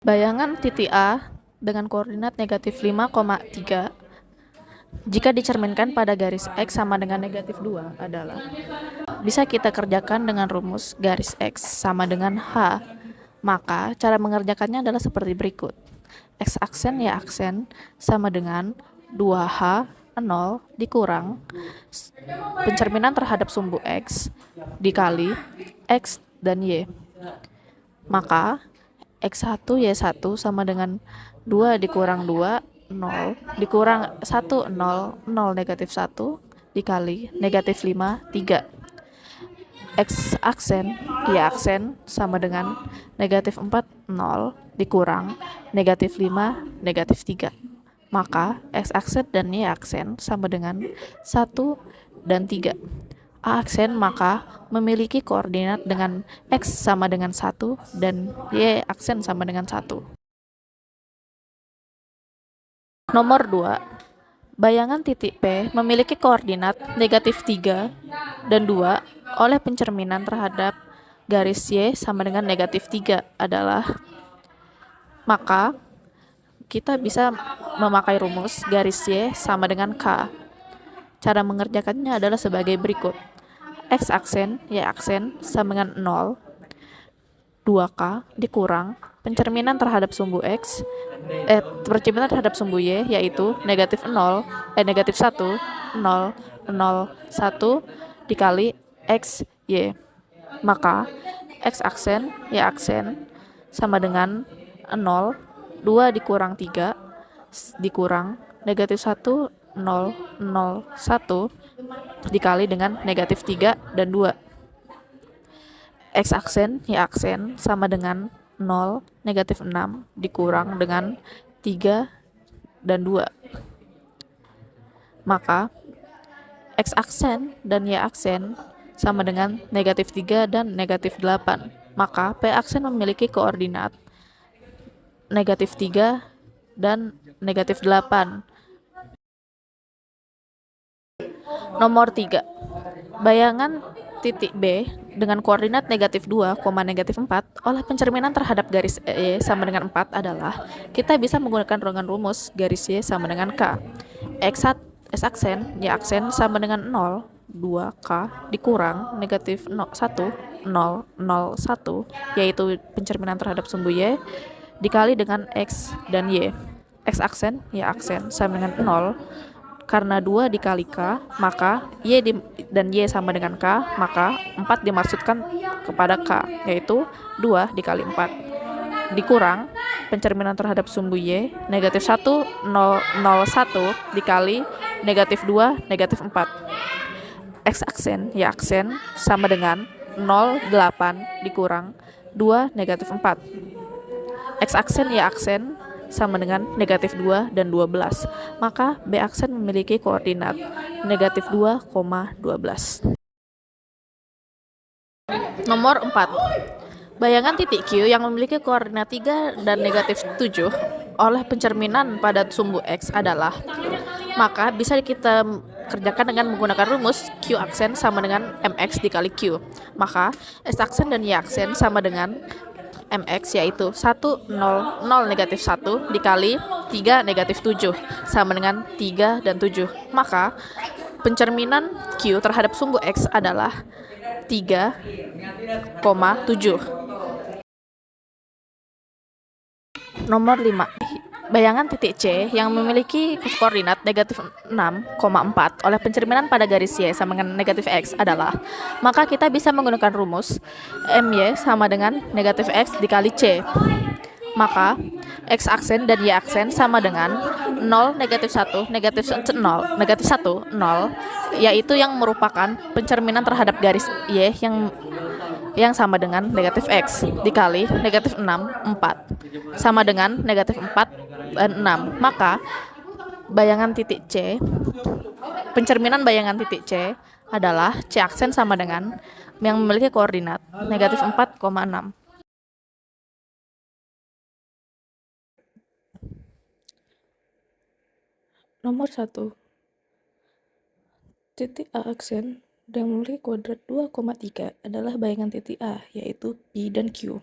Bayangan titik A dengan koordinat negatif 5,3 jika dicerminkan pada garis X sama dengan negatif 2 adalah bisa kita kerjakan dengan rumus garis X sama dengan H. Maka cara mengerjakannya adalah seperti berikut. X aksen Y aksen sama dengan 2H 0 dikurang pencerminan terhadap sumbu X dikali X dan Y. Maka X1 Y1 sama dengan 2 dikurang 2 0 dikurang 1 0 0 negatif 1 dikali negatif 5 3. X aksen Y aksen sama dengan negatif 4 0 dikurang negatif 5 negatif 3. Maka X aksen dan Y aksen sama dengan 1 dan 3. A aksen maka memiliki koordinat dengan X sama dengan 1 dan Y aksen sama dengan 1. Nomor 2. Bayangan titik P memiliki koordinat negatif 3 dan 2 oleh pencerminan terhadap garis Y sama dengan negatif 3 adalah, maka kita bisa memakai rumus garis Y sama dengan K. Cara mengerjakannya adalah sebagai berikut. X aksen Y aksen sama dengan 0 2K dikurang pencerminan terhadap sumbu X pencerminan terhadap sumbu Y yaitu negatif 0 negatif 1 0 0 1 dikali X Y. Maka X aksen Y aksen sama dengan 0 2 dikurang 3 dikurang negatif 1 0 0 1 dikali dengan negatif 3 dan 2. X aksen Y aksen sama dengan 0 negatif 6 dikurang dengan 3 dan 2. Maka X aksen dan Y aksen sama dengan negatif 3 dan negatif 8. Maka P aksen memiliki koordinat negatif 3 dan negatif 8. Nomor 3. Bayangan titik B dengan koordinat negatif 2, negatif 4 oleh pencerminan terhadap garis Y sama dengan 4 adalah kita bisa menggunakan rumus garis Y sama dengan K. X aksen Y aksen sama dengan 0 2K dikurang negatif 1 0 0 1 yaitu pencerminan terhadap sumbu Y dikali dengan X dan Y. X aksen Y aksen sama dengan 0 karena 2 dikali K, maka dan Y sama dengan K, maka 4 dimaksudkan kepada K, yaitu 2 dikali 4. Dikurang pencerminan terhadap sumbu Y, negatif 1, 0, 0, 1 dikali negatif 2, negatif 4. X aksen, Y aksen sama dengan 0, 8 dikurang 2, negatif 4. X aksen, Y aksen sama dengan negatif 2 dan 12. Maka B aksen memiliki koordinat negatif 2,12. Nomor 4. Bayangan titik Q yang memiliki koordinat 3 dan negatif 7 oleh pencerminan pada sumbu X adalah, maka bisa kita kerjakan dengan menggunakan rumus Q aksen sama dengan MX dikali Q. Maka S aksen dan Y aksen sama dengan MX yaitu 1 0 0 negatif 1 dikali 3 negatif 7 sama dengan 3 dan 7. Maka pencerminan Q terhadap sumbu X adalah 3,7. Nomor 5. Bayangan titik C yang memiliki koordinat negatif 6,4 oleh pencerminan pada garis Y sama dengan negatif X adalah, maka kita bisa menggunakan rumus MY sama dengan negatif X dikali C. Maka X aksen dan Y aksen sama dengan 0 negatif 1 negatif 0 negatif 1 0 yaitu yang merupakan pencerminan terhadap garis Y yang sama dengan negatif X dikali negatif 6 4 sama dengan negatif 4 dan 6. Maka bayangan titik C, pencerminan bayangan titik C adalah C aksen sama dengan yang memiliki koordinat negatif 4,6. Nomor 1. Titik A aksen yang memiliki kuadrat 2,3 adalah bayangan titik A, yaitu P dan Q.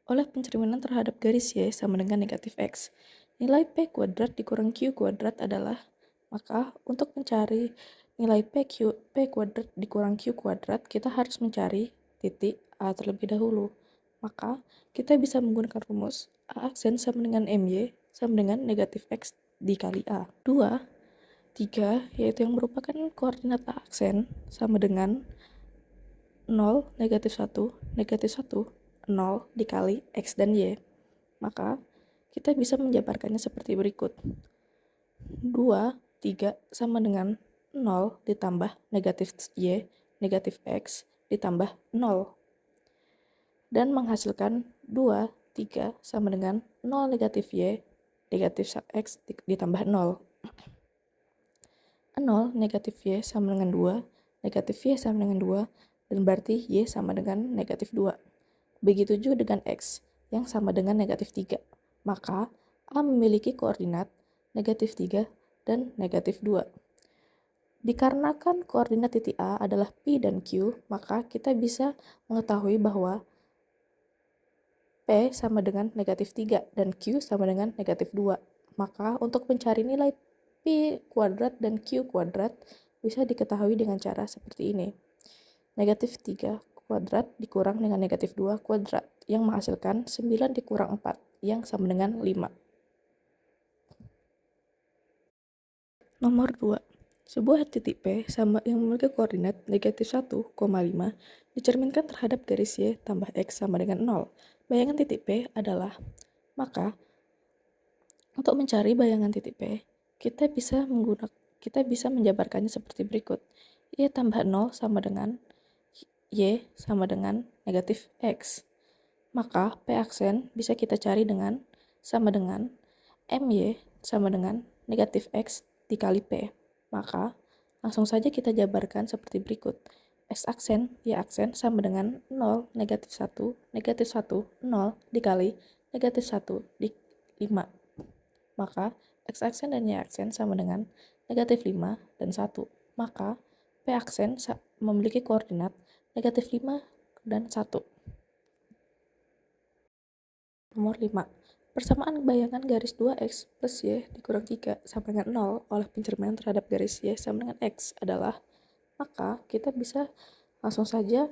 oleh pencerminan terhadap garis Y sama dengan negatif X. Nilai P kuadrat dikurang Q kuadrat adalah, maka untuk mencari nilai P kuadrat dikurang Q kuadrat, kita harus mencari titik A terlebih dahulu. Maka kita bisa menggunakan rumus A aksen sama dengan MY sama dengan negatif X dikali A. 2, 3, yaitu yang merupakan koordinat A aksen sama dengan 0, negatif 1, 0 dikali X dan Y. Maka kita bisa menjabarkannya seperti berikut. 2, 3 sama dengan 0 ditambah negatif Y, negatif X ditambah 0. Dan menghasilkan 2, 3 sama dengan 0 negatif Y, negatif X ditambah 0. 0 negatif Y sama dengan 2, negatif Y sama dengan 2, dan berarti Y sama dengan negatif 2. Begitu juga dengan X yang sama dengan negatif 3. Maka A memiliki koordinat negatif 3 dan negatif 2. Dikarenakan koordinat titik A adalah P dan Q, maka kita bisa mengetahui bahwa P sama dengan negatif 3 dan Q sama dengan negatif 2. Maka untuk mencari nilai P kuadrat dan Q kuadrat bisa diketahui dengan cara seperti ini. Negatif 3 kuadrat dikurang dengan negatif 2 kuadrat yang menghasilkan 9 dikurang 4 yang sama dengan 5. Nomor 2. Sebuah titik P sama yang memiliki koordinat negatif 1,5 dicerminkan terhadap garis Y tambah X sama dengan 0. Bayangan titik P adalah, maka untuk mencari bayangan titik P, kita bisa menjabarkannya seperti berikut. Y tambah 0 sama dengan Y sama dengan negatif X. Maka P aksen bisa kita cari dengan sama dengan MY sama dengan negatif X dikali P. Maka langsung saja kita jabarkan seperti berikut. X aksen, Y aksen sama dengan 0, negatif 1, 0 dikali negatif 1 di 5. Maka X aksen dan Y aksen sama dengan negatif 5 dan 1. Maka P aksen memiliki koordinat negatif 5 dan 1. Nomor 5. Persamaan bayangan garis 2X plus Y dikurang 3 sama dengan 0 oleh pencerminan terhadap garis Y sama dengan X adalah, maka kita bisa langsung saja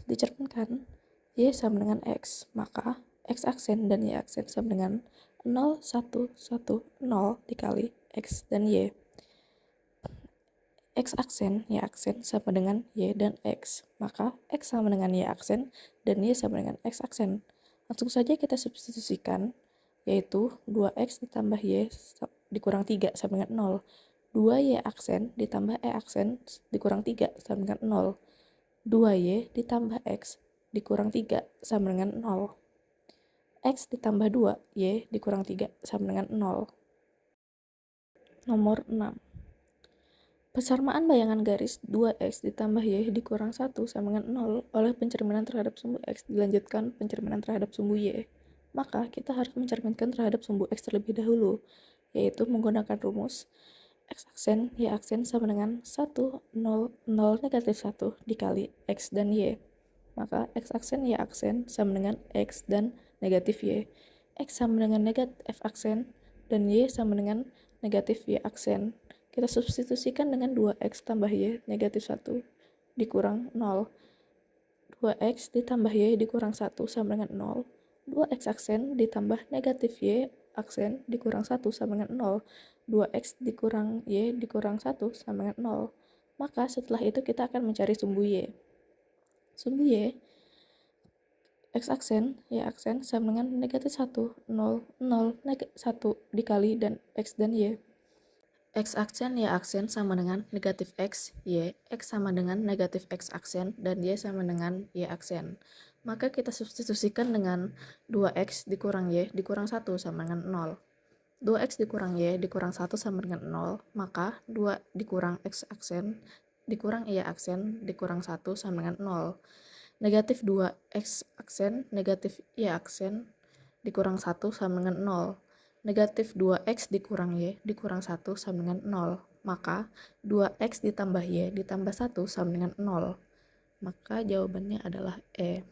dicerminkan Y sama dengan X. Maka X aksen dan Y aksen sama dengan 0, 1, 1, 0 dikali X dan Y. X aksen, Y aksen sama dengan Y dan X. Maka X sama dengan Y aksen dan Y sama dengan X aksen. Langsung saja kita substitusikan, yaitu 2X ditambah Y dikurang 3 sama dengan 0. 2Y aksen ditambah E aksen dikurang 3 sama dengan 0. 2Y ditambah X dikurang 3 sama dengan 0. X ditambah 2Y dikurang 3 sama dengan 0. Nomor 6. Persamaan bayangan garis 2X ditambah Y dikurang 1 sama dengan 0 oleh pencerminan terhadap sumbu X dilanjutkan pencerminan terhadap sumbu Y. Maka kita harus mencerminkan terhadap sumbu X terlebih dahulu, yaitu menggunakan rumus X aksen, Y aksen sama dengan 1, 0, 0, negatif 1 dikali X dan Y. Maka X aksen, Y aksen sama dengan X dan negatif Y. X sama dengan negatif F aksen dan Y sama dengan negatif Y aksen. Kita substitusikan dengan 2X tambah Y negatif 1 dikurang 0. 2X ditambah Y dikurang 1 sama dengan 0. 2X aksen ditambah negatif Y aksen dikurang 1 sama dengan 0. 2X dikurang Y dikurang 1 sama dengan 0. Maka setelah itu kita akan mencari sumbu Y. Sumbu Y, X aksen, Y aksen sama dengan negatif 1, 0, 0, 1 dikali dan X dan Y. X aksen, Y aksen sama dengan negatif X, Y, X sama dengan negatif X aksen, dan Y sama dengan Y aksen. Maka kita substitusikan dengan 2X dikurang Y dikurang 1 sama dengan 0. 2X dikurang Y dikurang 1 sama dengan 0, maka 2 dikurang X aksen dikurang Y aksen dikurang 1 sama dengan 0. Negatif 2X aksen, negatif Y aksen dikurang 1 sama dengan 0. Negatif 2X dikurang Y dikurang 1 sama dengan 0. Maka 2X ditambah Y ditambah 1 sama dengan 0. Maka jawabannya adalah E.